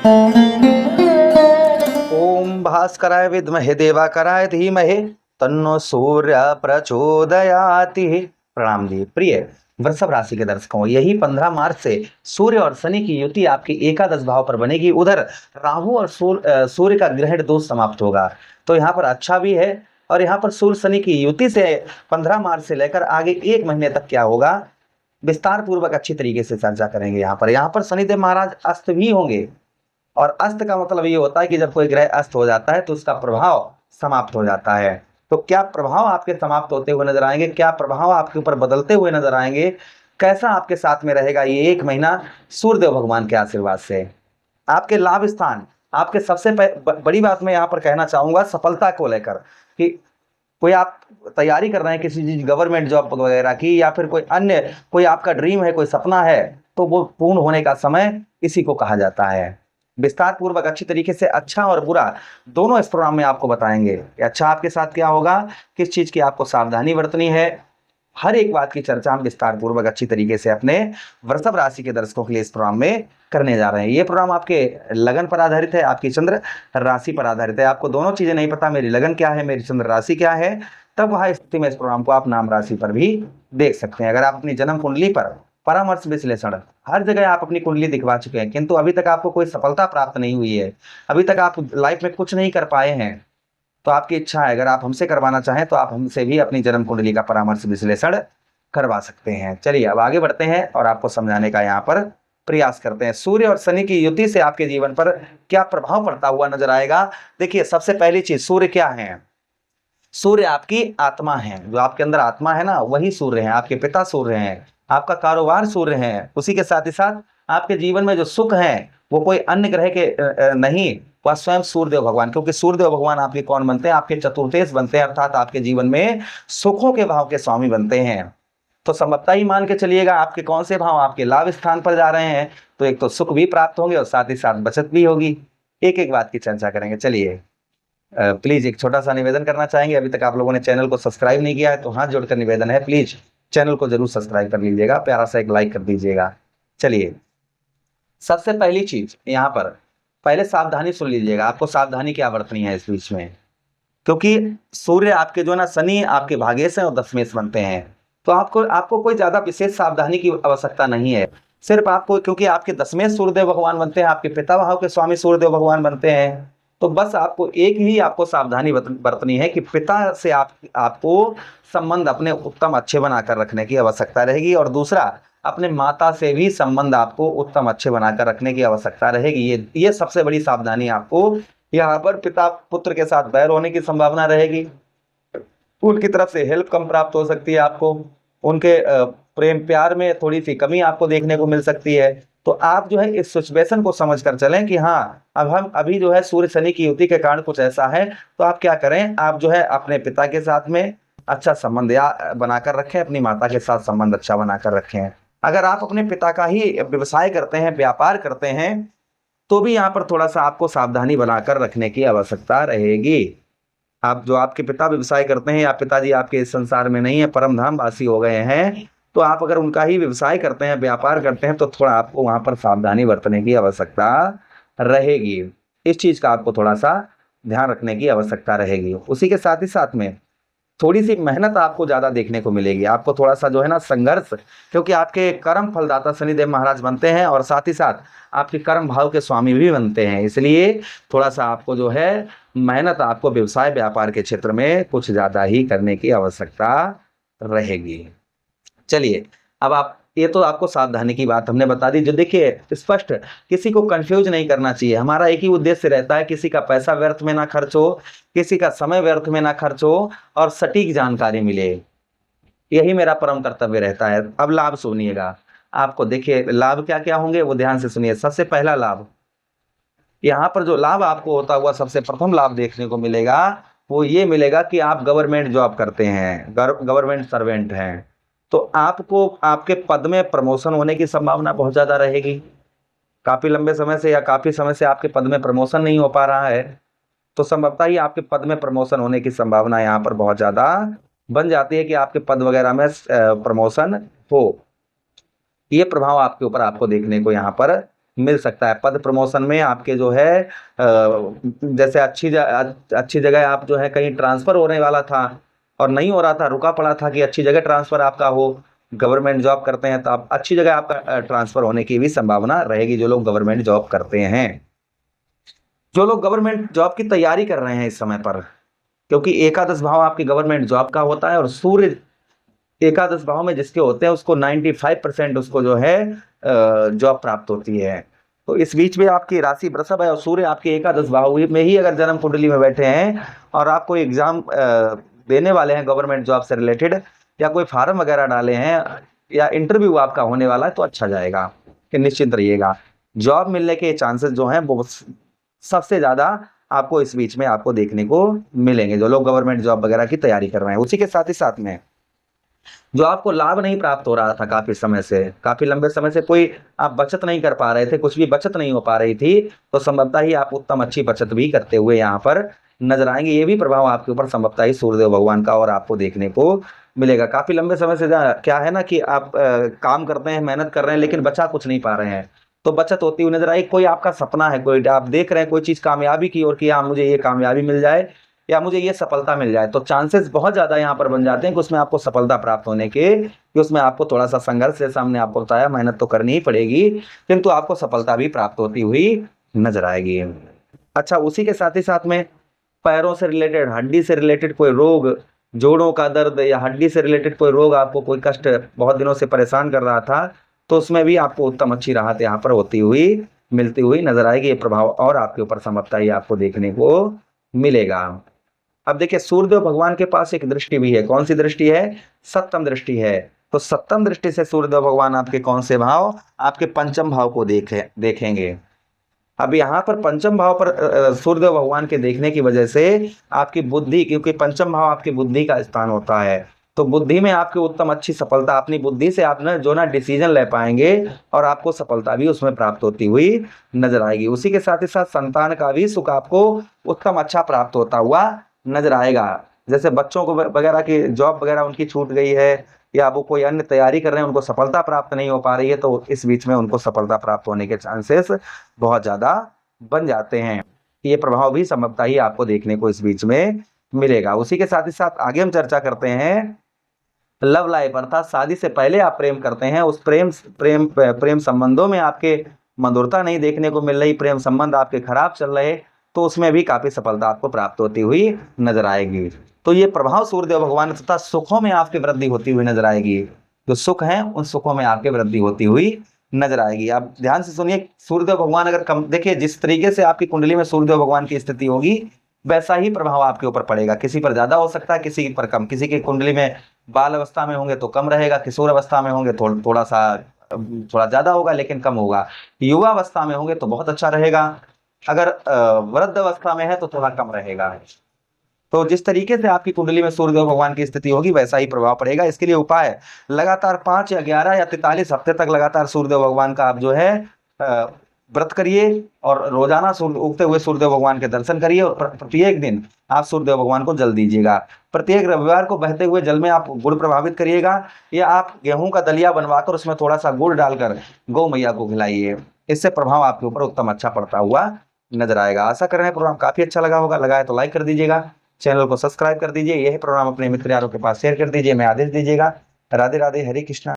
ओम भास्कराय विद्महे देवाकराय धीमहि तन्नो सूर्य प्रचोदयाति। प्रणाम जी। प्रिय वृषभ राशि के दर्शकों, यही 15 मार्च से सूर्य और शनि की युति आपके एकादश भाव पर बनेगी। उधर राहु और सूर्य का ग्रहण दोष समाप्त होगा, तो यहाँ पर अच्छा भी है। और यहाँ पर सूर्य शनि की युति से 15 मार्च से लेकर आगे 1 महीने तक क्या होगा, विस्तार पूर्वक अच्छी तरीके से चर्चा करेंगे। यहाँ पर शनिदेव महाराज अस्त भी होंगे, और अस्त का मतलब ये होता है कि जब कोई ग्रह अस्त हो जाता है तो उसका प्रभाव समाप्त हो जाता है। तो क्या प्रभाव आपके समाप्त होते हुए नजर आएंगे, क्या प्रभाव आपके ऊपर बदलते हुए नजर आएंगे, कैसा आपके साथ में रहेगा ये 1 महीना सूर्यदेव भगवान के आशीर्वाद से। आपके लाभ स्थान, आपके सबसे बड़ी बात मैं यहाँ पर कहना चाहूंगा सफलता को लेकर, कि कोई आप तैयारी कर रहे हैं किसी चीज गवर्नमेंट जॉब वगैरह की, या फिर कोई अन्य कोई आपका ड्रीम है, कोई सपना है, तो वो पूर्ण होने का समय इसी को कहा जाता है। विस्तार पूर्वक अच्छी तरीके से अच्छा और बुरा दोनों इस प्रोग्राम में आपको बताएंगे कि अच्छा आपके साथ क्या होगा, किस चीज की आपको सावधानी बरतनी है। हर एक बात की चर्चा हम विस्तार पूर्वक अच्छी तरीके से अपने वृषभ राशि के दर्शकों के लिए इस प्रोग्राम में करने जा रहे हैं। ये प्रोग्राम आपके लगन पर आधारित है, आपकी चंद्र राशि पर आधारित है। आपको दोनों चीजें नहीं पता, मेरी लगन क्या है, मेरी चंद्र राशि क्या है, तब वह स्थिति में इस प्रोग्राम को आप नाम राशि पर भी देख सकते हैं। अगर आप अपनी जन्म कुंडली पर परामर्श विश्लेषण हर जगह आप अपनी कुंडली दिखवा चुके हैं, किंतु अभी तक आपको कोई सफलता प्राप्त नहीं हुई है, अभी तक आप लाइफ में कुछ नहीं कर पाए हैं, तो आपकी इच्छा है अगर आप हमसे करवाना चाहें तो आप हमसे भी अपनी जन्म कुंडली का परामर्श विश्लेषण करवा सकते हैं। चलिए अब आगे बढ़ते हैं और आपको समझाने का यहाँ पर प्रयास करते हैं। सूर्य और शनि की युति से आपके जीवन पर क्या प्रभाव पड़ता हुआ नजर आएगा। देखिए, सबसे पहली चीज, सूर्य क्या है? सूर्य आपकी आत्मा है, जो आपके अंदर आत्मा है ना, वही सूर्य है। आपके पिता सूर्य हैं, आपका कारोबार सूर्य है। उसी के साथ ही साथ आपके जीवन में जो सुख है वो कोई अन्य ग्रह के नहीं, वह स्वयं सूर्यदेव भगवान, क्योंकि सूर्यदेव भगवान आपके कौन बनते हैं? आपके चतुर्थेश बनते हैं, अर्थात आपके जीवन में सुखों के भाव के स्वामी बनते हैं। तो संभवतः ही मान के चलिएगा आपके कौन से भाव आपके लाभ स्थान पर जा रहे हैं, तो एक तो सुख भी प्राप्त होंगे और साथ ही साथ बचत भी होगी। एक एक बात की चर्चा करेंगे। चलिए प्लीज एक छोटा सा निवेदन करना चाहेंगे, अभी तक आप लोगों ने चैनल को सब्सक्राइब नहीं किया है तो हाथ जोड़कर निवेदन है, प्लीज चैनल को जरूर सब्सक्राइब कर लीजिएगा, प्यारा सा एक लाइक कर दीजिएगा। चलिए, सबसे पहली चीज यहाँ पर पहले सावधानी सुन लीजिएगा, आपको सावधानी क्या बरतनी है इस बीच में, क्योंकि सूर्य आपके जो ना शनि आपके भागेश हैं और दशमेश बनते हैं, तो आपको कोई ज्यादा विशेष सावधानी की आवश्यकता नहीं है। सिर्फ आपको, क्योंकि आपके दशमेश सूर्यदेव भगवान बनते हैं, आपके पिता भाव के स्वामी सूर्यदेव भगवान बनते हैं, तो बस आपको एक ही आपको सावधानी बरतनी है कि पिता से आपको संबंध अपने उत्तम अच्छे बनाकर रखने की आवश्यकता रहेगी, और दूसरा अपने माता से भी संबंध आपको उत्तम अच्छे बनाकर रखने की आवश्यकता रहेगी। ये सबसे बड़ी सावधानी आपको यहाँ पर पिता पुत्र के साथ बैर होने की संभावना रहेगी, उनकी तरफ से हेल्प कम प्राप्त हो सकती है, आपको उनके प्रेम प्यार में थोड़ी सी कमी आपको देखने को मिल सकती है। तो आप जो है इस सिचुएशन को समझ कर चलें कि हाँ, अब हम अभी जो है सूर्य शनि की युति के कारण कुछ ऐसा है, तो आप क्या करें, आप जो है अपने पिता के साथ में अच्छा संबंध या बनाकर रखें, अपनी माता के साथ संबंध अच्छा बनाकर रखें। अगर आप अपने पिता का ही व्यवसाय करते हैं, व्यापार करते हैं, तो भी यहाँ पर थोड़ा सा आपको सावधानी बनाकर रखने की आवश्यकता रहेगी। आप जो आपके पिता व्यवसाय करते हैं या पिताजी आपके इस संसार में नहीं है, परम धाम वासी हो गए हैं, तो आप अगर उनका ही व्यवसाय करते हैं, व्यापार करते हैं, तो थोड़ा आपको वहां पर सावधानी बरतने की आवश्यकता रहेगी। इस चीज का आपको थोड़ा सा ध्यान रखने की आवश्यकता रहेगी। उसी के साथ ही साथ में थोड़ी सी मेहनत आपको ज्यादा देखने को मिलेगी, आपको थोड़ा सा जो है ना संघर्ष, क्योंकि आपके कर्म फलदाता शनिदेव महाराज बनते हैं और साथ ही साथ आपके कर्म भाव के स्वामी भी बनते हैं, इसलिए थोड़ा सा आपको जो है मेहनत आपको व्यवसाय व्यापार के क्षेत्र में कुछ ज्यादा ही करने की आवश्यकता रहेगी। चलिए, अब आप, ये तो आपको सावधानी की बात हमने बता दी, जो देखिए स्पष्ट, किसी को कंफ्यूज नहीं करना चाहिए। हमारा एक ही उद्देश्य रहता है, किसी का पैसा व्यर्थ में ना खर्च हो, किसी का समय व्यर्थ में ना खर्च हो, और सटीक जानकारी मिले, यही मेरा परम कर्तव्य रहता है। अब लाभ सुनिएगा, आपको देखिए लाभ क्या क्या होंगे वो ध्यान से सुनिए। सबसे पहला लाभ, यहाँ पर जो लाभ आपको होता हुआ सबसे प्रथम लाभ देखने को मिलेगा वो ये मिलेगा कि आप गवर्नमेंट जॉब करते हैं, गवर्नमेंट सर्वेंट हैं, तो आपको आपके पद में प्रमोशन होने की संभावना बहुत ज्यादा रहेगी। काफी लंबे समय से या काफी समय से आपके पद में प्रमोशन नहीं हो पा रहा है, तो संभवतः ही आपके पद में प्रमोशन होने की संभावना यहाँ पर बहुत ज्यादा बन जाती है कि आपके पद वगैरह में प्रमोशन हो। ये प्रभाव आपके ऊपर आपको देखने को यहाँ पर मिल सकता है। पद प्रमोशन में आपके जो है जैसे अच्छी जगह आप जो है कहीं ट्रांसफर होने वाला था और नहीं हो रहा था, रुका पड़ा था कि अच्छी जगह ट्रांसफर आपका हो, गवर्नमेंट जॉब करते हैं तो आप अच्छी जगह आपका ट्रांसफर होने की भी संभावना रहेगी, जो लोग गवर्नमेंट जॉब करते हैं। जो लोग गवर्नमेंट जॉब की तैयारी कर रहे हैं इस समय पर, क्योंकि एकादश भाव आपकी गवर्नमेंट जॉब का होता है और सूर्य एकादश भाव में जिसके होते हैं उसको 95% उसको जो है जॉब प्राप्त होती है। तो इस बीच में आपकी राशि वृषभ है और सूर्य आपके एकादश भाव में ही अगर जन्म कुंडली में बैठे हैं और आप कोई एग्जाम देने वाले हैं गवर्नमेंट जॉब से रिलेटेड, या कोई फार्म वगैरह डाले हैं या इंटरव्यू आपका होने वाला है, तो अच्छा जाएगा कि निश्चिंत रहिएगा। जॉब मिलने के चांसेस जो हैं वो सबसे ज़्यादा आपको इस बीच में आपको देखने को मिलेंगे, जो लोग गवर्नमेंट जॉब वगैरह की तैयारी कर रहे हैं। उसी के साथ ही साथ में जो आपको लाभ नहीं प्राप्त हो रहा था काफी समय से, काफी लंबे समय से कोई आप बचत नहीं कर पा रहे थे, कुछ भी बचत नहीं हो पा रही थी, तो संभवतः ही आप उत्तम अच्छी बचत भी करते हुए यहाँ पर नजर आएंगे। ये भी प्रभाव आपके ऊपर संभवतः ही सूर्यदेव भगवान का और आपको देखने को मिलेगा। काफी लंबे समय से क्या है ना कि आप काम करते हैं, मेहनत कर रहे हैं, लेकिन बचा कुछ नहीं पा रहे हैं, तो बचत होती हुई नजर आई। कोई आपका सपना है, कोई आप देख रहे हैं कोई चीज कामयाबी की ओर, कि हाँ मुझे ये कामयाबी मिल जाए या मुझे ये सफलता मिल जाए, तो चांसेस बहुत ज्यादा यहाँ पर बन जाते हैं कि उसमें आपको सफलता प्राप्त होने के, कि उसमें आपको थोड़ा सा संघर्ष, जैसा हमने आपको बताया, मेहनत तो करनी ही पड़ेगी, किंतु आपको सफलता भी प्राप्त होती हुई नजर आएगी। अच्छा, उसी के साथ ही साथ में पैरों से रिलेटेड, हड्डी से रिलेटेड कोई रोग, जोड़ों का दर्द या हड्डी से रिलेटेड कोई रोग, आपको कोई कष्ट बहुत दिनों से परेशान कर रहा था, तो उसमें भी आपको उत्तम अच्छी राहत यहाँ पर होती हुई मिलती हुई नजर आएगी। ये प्रभाव और आपके ऊपर संभवतः ही आपको देखने को मिलेगा। अब देखिए, सूर्यदेव भगवान के पास एक दृष्टि भी है। कौन सी दृष्टि है? सप्तम दृष्टि है। तो सप्तम दृष्टि से सूर्यदेव भगवान आपके कौन से भाव? आपके पंचम भाव को देखेंगे। अब यहाँ पर पंचम भाव पर सूर्यदेव भगवान के देखने की वजह से आपकी बुद्धि, क्योंकि पंचम भाव आपकी बुद्धि का स्थान होता है, तो बुद्धि में आपकी उत्तम अच्छी सफलता, अपनी बुद्धि से आप जो ना डिसीजन ले पाएंगे और आपको सफलता भी उसमें प्राप्त होती हुई नजर आएगी। उसी के साथ ही साथ संतान का भी सुख आपको उत्तम अच्छा प्राप्त होता हुआ नजर आएगा। जैसे बच्चों को वगैरह की जॉब वगैरह उनकी छूट गई है, या वो कोई अन्य तैयारी कर रहे हैं, उनको सफलता प्राप्त नहीं हो पा रही है, तो इस बीच में उनको सफलता प्राप्त होने के चांसेस बहुत ज्यादा बन जाते हैं। ये प्रभाव भी संभवतः ही आपको देखने को इस बीच में मिलेगा। उसी के साथ ही साथ आगे हम चर्चा करते हैं लव लाइफ, अर्थात शादी से पहले आप प्रेम करते हैं, उस प्रेम संबंधों में आपके मधुरता नहीं देखने को मिल रही, प्रेम संबंध आपके खराब चल रहे, तो उसमें भी काफी सफलता आपको प्राप्त होती हुई नजर आएगी। तो ये प्रभाव सूर्यदेव भगवान तथा सुखों में आपकी वृद्धि होती हुई नजर आएगी। जो सुख है उन सुखों में आपकी वृद्धि होती हुई नजर आएगी। आप ध्यान से सुनिए, सूर्यदेव भगवान अगर कम, देखिए जिस तरीके से आपकी कुंडली में सूर्यदेव भगवान की स्थिति होगी वैसा ही प्रभाव आपके ऊपर पड़ेगा। किसी पर ज्यादा हो सकता है, किसी पर कम। किसी की कुंडली में बाल अवस्था में होंगे तो कम रहेगा, किशोर अवस्था में होंगे थोड़ा ज्यादा होगा लेकिन कम होगा, युवा अवस्था में होंगे तो बहुत अच्छा रहेगा, अगर वृद्ध अवस्था में है तो थोड़ा कम रहेगा। तो जिस तरीके से आपकी कुंडली में सूर्यदेव भगवान की स्थिति होगी वैसा ही प्रभाव पड़ेगा। इसके लिए उपाय, लगातार 5 या 11 या 43 हफ्ते तक लगातार सूर्यदेव भगवान का आप जो है व्रत करिए और रोजाना उगते हुए सूर्यदेव भगवान के दर्शन करिए, और प्रत्येक दिन आप सूर्यदेव भगवान को जल दीजिएगा। प्रत्येक रविवार को बहते हुए जल में आप गुड़ प्रभावित करिएगा, या आप गेहूं का दलिया बनवाकर उसमें थोड़ा सा गुड़ डालकर गौ मैया को खिलाइए। इससे प्रभाव आपके ऊपर उत्तम अच्छा पड़ता हुआ नजर आएगा। आशा कर रहे हैं प्रोग्राम काफी अच्छा लगा होगा। लगा है तो लाइक कर दीजिएगा, चैनल को सब्सक्राइब कर दीजिए, यह प्रोग्राम अपने मित्र यारों के पास शेयर कर दीजिए। मैं आदेश दीजिएगा। राधे राधे, हरे कृष्णा।